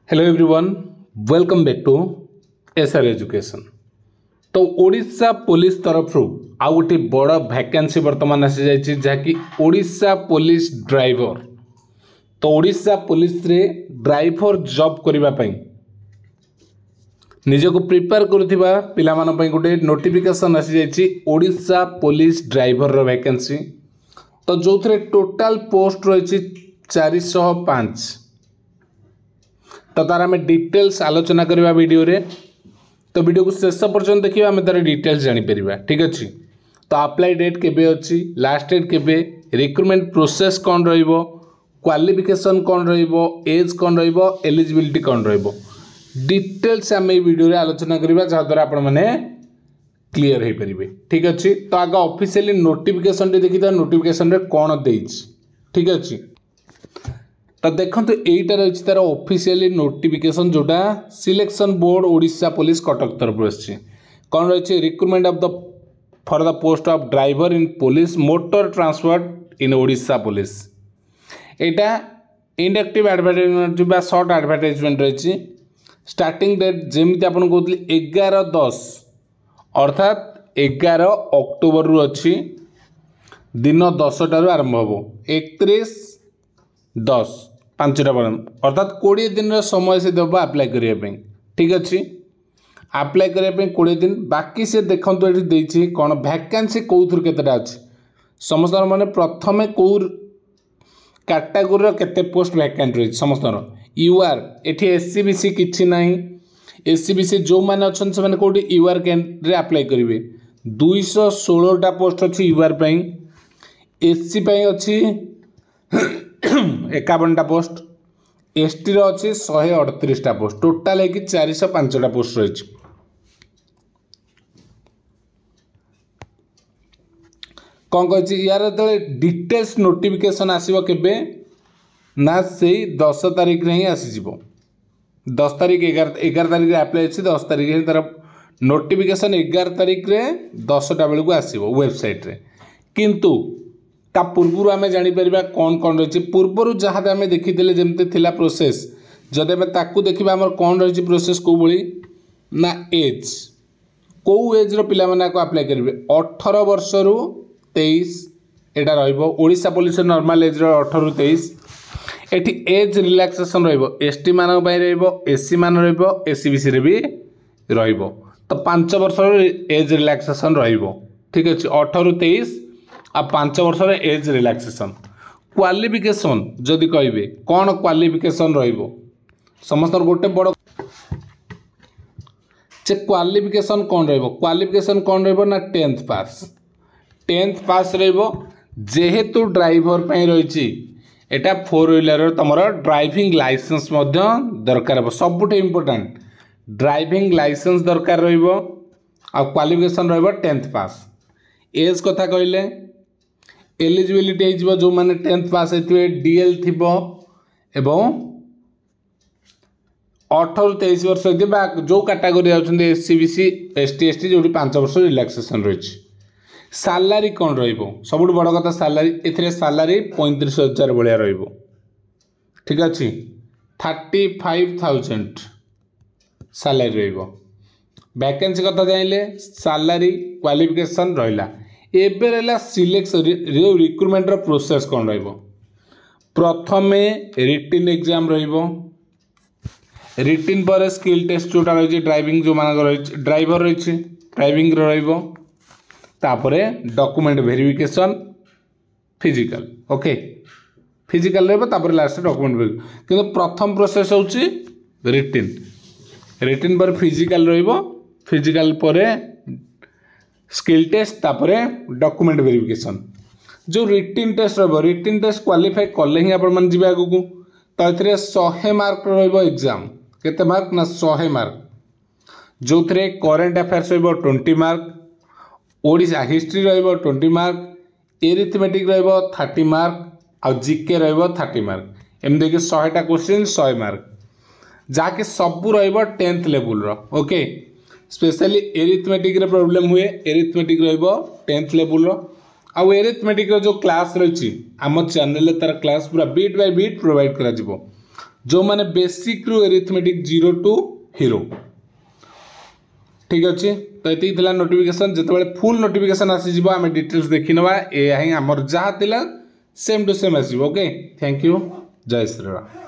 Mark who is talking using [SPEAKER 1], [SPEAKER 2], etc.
[SPEAKER 1] Hello everyone, welcome back to SR education. तो Odisha police तरफ आउ गोटे बड़ वैकेंसी बर्तमान आसी जाइए जहाँकि ओडिशा पुलिस ड्राइवर। तो ओडिशा पुलिस रे ड्राइवर जॉब करने निजक प्रिपेयर करुवा पिला गोटे नोटिफिकेशन आसी जाइए ओडिशा पुलिस ड्राइवर वैकेंसी। तो जो थे टोटाल पोस्ट रही 405। तो तार आम डिटेल्स आलोचना करवा वीडियो रे। तो वीडियो को शेष पर्यंत देखिए आम तार डिटेल्स जानीपर। ठीक अच्छे। तो अप्लाई डेट केबे अच्छी, लास्ट डेट केबे, रिक्रुटमेंट प्रोसेस कौन रहिबो, क्वालिफिकेशन कौन रहिबो, एज कौन रहिबो, एलिजिबिलिटी कौन रहिबो, डिटेल्स आम ये वीडियो रे आलोचना करवा जहाँद्वारा आपण मैंने क्लीयर हो पारे। ठीक अच्छे। तो आगे ऑफिशियली नोटिफिकेशन देखी नोटिफिकेशन रे कौन देइछि। ठीक अच्छे। तो देखो यहीटा रही तार ऑफिशियली नोटिफिकेशन जोटा selection board Odisha police Cuttack तरफ आसी कौन रही recruitment of the for the post of driver in police motor transport in Odisha police. यहाँ इंडक्टिव एडवर्टाइजमेंट शॉर्ट एडवर्टाइजमेंट रही। स्टार्टिंग डेट जमी आपको कहते 11/10 अर्थात 11 अक्टोबर रु अच्छी दिन 10टार आरंभ हो 31/10 5टा पर्यंत अर्थात 20 दिन समय से देव आप्लाय करने। ठीक अच्छे। आप्लाय करने 20 दिन बाकी से देखो ये कौन वैकेंसी कौन केतेटा अच्छी समस्त मैंने प्रथम कौ कैटेगोरी केते पोस्ट वैकेंट रही समस्त यूआर एटी एससीबीसी किसी ना एससीबीसी जो मैंने अच्छा से कौटी यूआर कैंड्रे आप्लाय करेंगे 216टा पोस्ट अच्छी यूआर एससी अच्छी 51टा पोस्ट एसटी अच्छी 138टा पोस्ट टोटाल है कि 405टा पोस्ट रही। कौन कही यार जो डिटेल्स नोटिफिकेशन आसो केबे ना से 10 तारिख ही आसीज 10 तारिख 11 तारिख आप्लाय अच्छी 10 तारिख तार नोटिफिकेशन 11 तारिख 10टा बेलू आसो वेबसाइट रे। किंतु ता पूर्व आम जापर कौन कौन रही पूर्वर जहाँ आम देखी जमती थिला प्रोसेस जदि आम ताकू देखा आम कौन रही प्रोसेस कौ भली ना एज कौ एज पिला माने आप्लाय करेंगे 18 वर्ष रु 23 एटा ओडिशा पुलिस नॉर्मल एज 18 रु 23। एटी एज रिलैक्सेशन एसटी मान एससी मान एससीबीसी रे भी तो 5 वर्ष एज रिलैक्सेशन ठीक अच्छे 18 रु 23 आ 5 वर्ष एज रिलैक्सेशन। क्वालिफिकेशन जदि कहे कौन क्वालिफिकेशन समस्त गोटे बड़ क्वालिफिकेशन कौन क्वालिफिकेशन कौन ना 10th पास 10th पास जेहेतु ड्राइवर रही एटा 4 व्हीलर तुम ड्राइविंग लाइसेंस दरकार सबुठ इम्पोर्टाट ड्राइविंग लाइसेंस दरकार क्वालिफिकेशन 10th पास। एज कथा कहले एलिजिबिलिटी जो मैंने 10th पास होते डीएल थी एवं 18 रु 23 वर्ष होती जो कैटेगोरी आउछन्ते एससीबीसी एसटी एसटी जो 5 वर्ष रिलैक्सेशन रही। सैलरी कौन सब बड़ कथा सैलरी सैलरी 35,000 भाया रही। ठीक अच्छे 35,000 सैलरी वैकेंसी कथा जाइले सैलरी क्वालिफिकेशन रहा। एबे रहा सिलेक्शन रिक्रुटमेंट प्रोसेस कौन प्रथम रिटिन एग्जाम रिटिन पर स्किल टेस्ट जोटा रही ड्राइविंग जो मान ड्राइवर रही ड्राइविंग तापर document verification physical okay physical last document verification किंतु प्रथम प्रोसेस होची रिटिन पर फिजिकल फिजिकल पर स्किल टेस्ट तापर डॉक्यूमेंट वेरिफिकेशन जो written test written test qualify कले ही आप जी आगू तो ये 100 मार्क एग्जाम केते मार्क ना 100 मार्क जो थे current affairs 20 mark Odisha history 20 mark arithmetic 30 mark आ जीके 30 मार्क एम देखिए 100टा क्वेश्चन 100 मार्क जहाँकि सबू 10th level okay specially arithmetic रे प्रॉब्लम हुए एरिथमेटिक 10th लेवल आउ एरिथमेटिक जो क्लास रही आम चैनल तार क्लास पूरा बीट बाय बीट प्रोवाइड करा जो माने बेसिक रु एरिथमेटिक 0 टू हीरो। ठीक अच्छे तो ये नोटिफिकेशन जिते फुल नोटिफिकेशन आसीज आम डिटेल्स देखी ना ये आमर जहाँ सेम टू सेम आसो। ओके थैंक यू जय श्री राम।